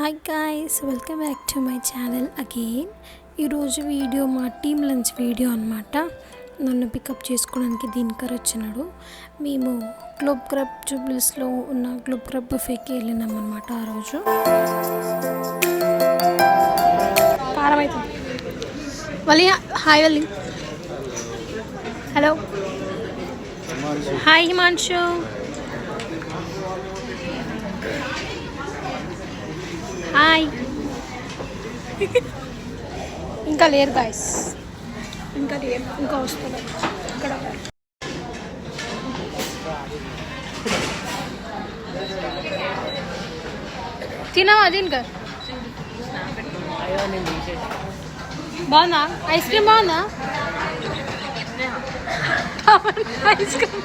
Hi guys, welcome back to my channel again. ఈరోజు video మా team lunch video అనమాట. నన్ను పికప్ చేసుకోవడానికి దీనికర్ వచ్చినాడు. మేము గ్లోబ్ క్రబ్ జూబ్లీస్లో ఉన్న గ్లోబ్ క్రబ్ బుఫేకి వెళ్ళినాం అనమాట. ఆ రోజు కారం అవుతుంది. Wali hi Wali. Hello hi Himanshu. Hi. ఇంకా లేరు గాయస్, ఇంకా లేరు, ఇంకా వస్తున్నారు. ఇక్కడ తినవా? దీనికా బాగుందా? ఐస్ క్రీమ్ బాగుందా? ఐస్ క్రీమ్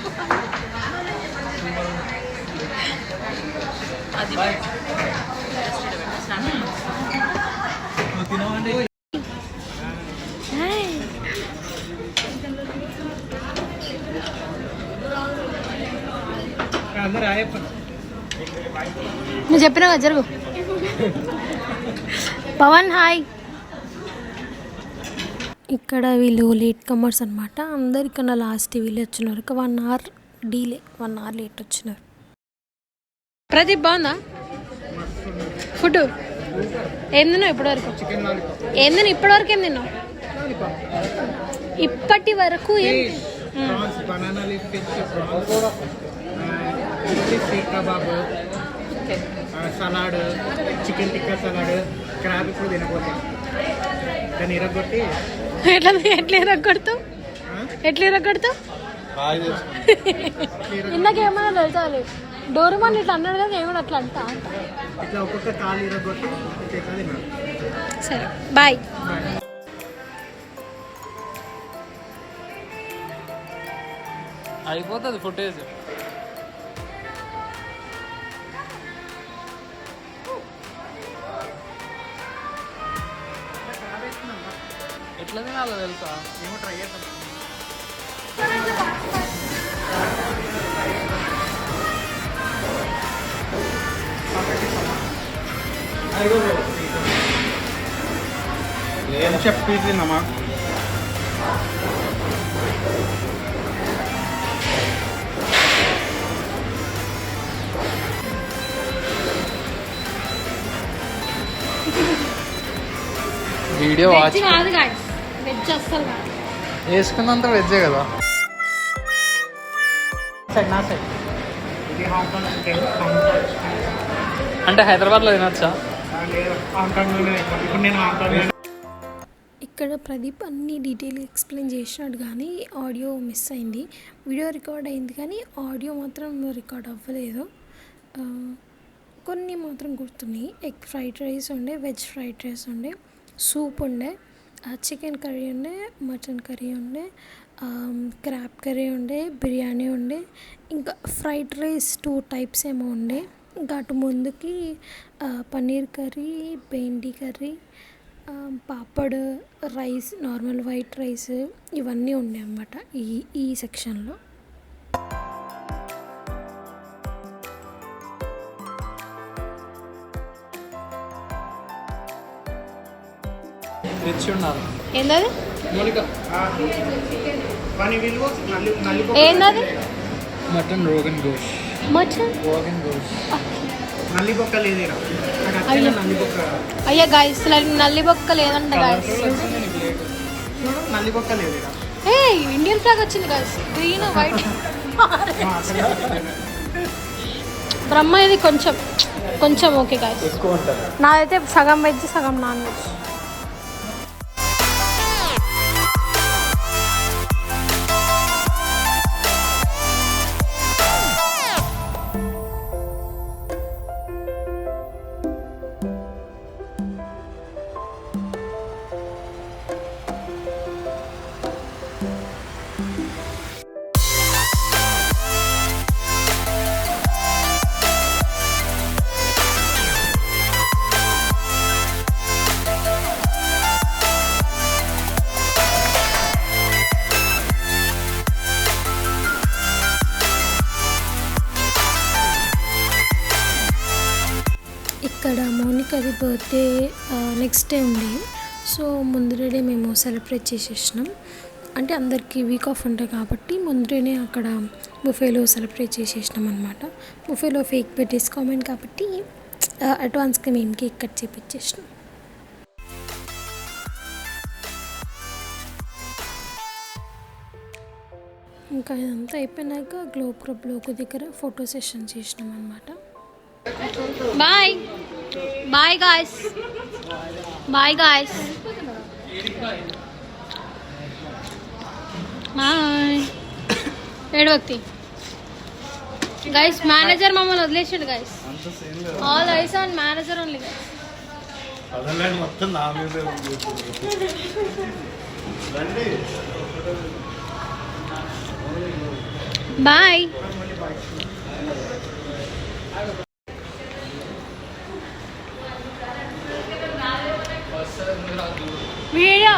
నువ్వు చెప్పినా కదా, జరుగు. పవన్ హాయ్. ఇక్కడ వీళ్ళు లేట్ కమర్స్ అనమాట. అందరు ఇక్కడ లాస్ట్ వీళ్ళు వచ్చినారు. 1 అవర్ డీలే, 1 అవర్ లేట్ వచ్చినారు. ప్రదీప్ బాగుందా ఫుడ్? ఏం తిన్నావు ఇప్పటివరకు? ఏం తిన్నావు ఇప్పటివరకు? ఏం తిన్నావు ఇప్పటి వరకు? ఏం salad, chicken tikka salad, crab ఇప్పుడు తినకపోతే దాన్ని ఇరగొట్టి ఎట్లా ఇరగొడతావు? ఇందాకేమన్నా తెలుసా? డోరుమాన్ ఇట్లా అన్నాడు కదా, ఏమన్నా అట్లా అంటా. ఇట్లా ఒక్కొక్క కాలు ఇరగొట్టి సరే బాయ్. అయిపోతుంది ఫుటేజ్. ఎట్లా తినాలో తెలుసా? మేము ట్రై చేస్తాం. ఏం చెప్పినమ్మా? వీడియో వాచ్ కాదు గాయ్స్, వెజ్ అస్సలు కాదు. వేసుకున్నంత వెజ్జే కదా. నా సైడ్ ఇది హాంకాంగ్ అంటే హైదరాబాద్లో తినొచ్చా? హాంకాంగ్లోనే. ఇప్పుడు నేను హాంకాంగ్. ఇక్కడ ప్రదీప్ అన్ని డీటెయిల్గా ఎక్స్ప్లెయిన్ చేసినాడు, కానీ ఆడియో మిస్ అయింది. వీడియో రికార్డ్ అయింది కానీ ఆడియో మాత్రం రికార్డ్ అవ్వలేదు. కొన్ని మాత్రం గుర్తున్నాయి. ఎగ్ ఫ్రైడ్ రైస్ ఉండే, వెజ్ ఫ్రైడ్ రైస్ ఉండే, సూప్ ఉండే, చికెన్ కర్రీ ఉండే, మటన్ కర్రీ ఉండే, క్రాబ్ కర్రీ ఉండే, బిర్యానీ ఉండే, ఇంకా ఫ్రైడ్ రైస్ 2 టైప్స్ ఏమో ఉండే. ఇంకా అటు ముందుకి పన్నీర్ కర్రీ, బెండి curry, papad, rice, normal white rice, ఇవన్నీ ఉండే అన్నమాట ఈ సెక్షన్లో. రిచ్ ఉండాలి. ఏంటది? ఏంటది? మటన్ రోగన్ జోష్. మటన్ రోగన్ జోష్. నల్లి బొక్క లేదు. నల్లి బొక్క. అయ్యా గాయస్, నల్లి బొక్క లేదంట గాయస్. నల్లి బొక్క లేదు. ఏ ఇండియన్ ఫ్లాగ్ వచ్చింది గాయస్, గ్రీన్ వైట్. బ్రహ్మ ఇది కొంచెం కొంచెం ఓకే గాయస్. నాదైతే సగం వెజ్ సగం నాన్ వెజ్. మౌనికది బర్త్డే నెక్స్ట్ డే ఉండే. సో ముందు డే మేము సెలబ్రేట్ చేసేసినాం. అంటే అందరికీ వీక్ ఆఫ్ ఉంటాయి కాబట్టి ముందునే అక్కడ బుఫేలో సెలబ్రేట్ చేసేసినాం అనమాట. బుఫేలో ఫేక్ బర్త్డేస్ కామెంట్ కాబట్టి అడ్వాన్స్గా మేము కేక్ కట్ చేపించేసినాం. ఇంకా ఇదంతా అయిపోయినాక గ్లోబ్ క్లబ్లో ఒక దగ్గర ఫోటో సెషన్ చేసినాం అనమాట. Bye bye guys, bye guys, bye. ఏడు వ్యక్తి గైస్, మేనేజర్ మమ్మల్ని వదిలేసాడు guys. All eyes on manager only guys. మొత్తం నా మీదే ఉంది. బాయ్. వీడియో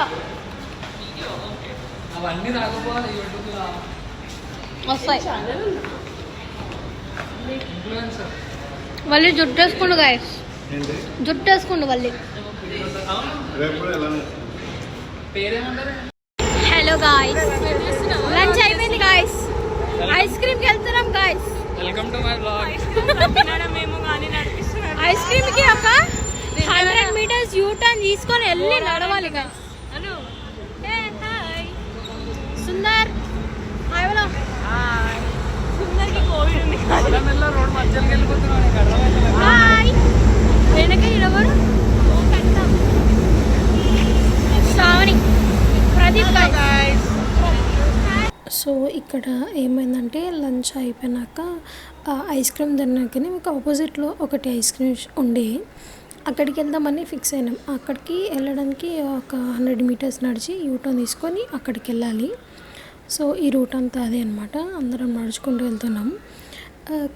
అవన్నీ రాకపోవాలి యూట్యూబ్లో వస్తాయి. ఇన్ఫ్లుయెన్సర్ మళ్ళీ జుట్టు వేసుకుండు గైస్, జుట్టు వేసుకుండు మళ్ళీ. పేరేమంటారు? హలో గాయ్స్, లంచ్ అయిపోయింది గాయ్స్. ఐస్ క్రీమ్కి వెళ్తున్నాం guys. Welcome to my blog. Ice cream కి ఒక 100 మీటర్స్ యూ టర్న్ తీసుకొని వెళ్ళి నడవాలి గాయ్స్. సుందర్ హాయ్ బోలో. సుందర్కి కోవిడ్ ఉంది. రోడ్ మధ్యలోకి వెళ్ళిపోతున్నాను. హాయ్. వెనక నిలబడు. శ్రావణి, ప్రదీప్ గాయ్స్. సో ఇక్కడ ఏమైందంటే లంచ్ అయిపోయినాక ఐస్ క్రీమ్ తిన్నాకనే మీకు ఆపోజిట్లో ఒకటి ఐస్ క్రీమ్ ఉండే, అక్కడికి వెళ్దామని ఫిక్స్ అయినాం. అక్కడికి వెళ్ళడానికి ఒక 100 మీటర్స్ నడిచి యూటర్న్ తీసుకొని అక్కడికి వెళ్ళాలి. సో ఈ రూట్ అంతా అదే అనమాట, అందరం నడుచుకుంటూ వెళ్తున్నాం.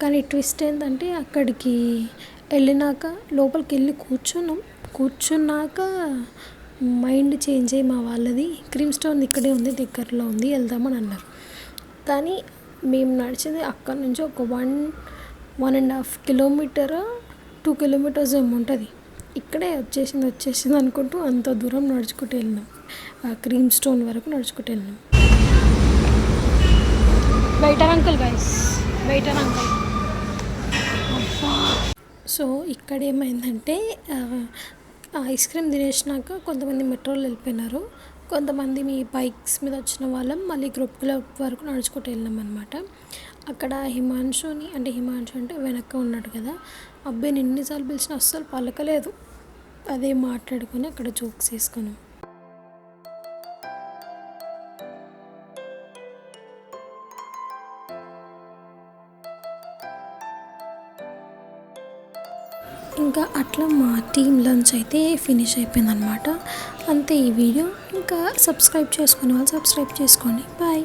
కానీ ట్విస్ట్ ఏంటంటే అక్కడికి వెళ్ళినాక లోపలికి వెళ్ళి కూర్చున్నాక మైండ్ చేంజ్ అయ్యి మా వాళ్ళది క్రీమ్ స్టోన్ ఇక్కడే ఉంది, దగ్గరలో ఉంది, వెళ్దామని అన్నారు. కానీ మేము నడిచేది అక్కడ నుంచి ఒక 1.5 కిలోమీటర్ 2 కిలోమీటర్స్ ఏమో ఉంటుంది. ఇక్కడే వచ్చేసింది అనుకుంటూ అంత దూరం నడుచుకుంటూ వెళ్ళినాం. ఆ క్రీమ్ స్టోన్ వరకు నడుచుకుంటూ వెళ్ళినాం. Waiter uncle guys, waiter uncle. So ఇక్కడ ఏమైందంటే ఐస్ క్రీమ్ తినేసినాక కొంతమంది మెట్రోలో వెళ్ళిపోయినారు, కొంతమంది మీ బైక్స్ మీద వచ్చిన వాళ్ళం మళ్ళీ గ్రూప్ క్లబ్ వరకు నడుచుకుంటూ వెళ్ళినాం అనమాట. అక్కడ హిమాంశు అంటే వెనక్కి ఉన్నాడు కదా, అబ్బాయిని ఎన్నిసార్లు పిలిచినా అస్సలు పలకలేదు. అదే మాట్లాడుకొని అక్కడ జోక్స్ వేసుకున్నాం. ఇంకా అట్లా మా టీమ్ లంచ్ అయితే ఫినిష్ అయిపోయిందనమాట. అంతే ఈ వీడియో. ఇంకా సబ్స్క్రైబ్ చేసుకునే వాళ్ళు సబ్స్క్రైబ్ చేసుకోండి. బాయ్.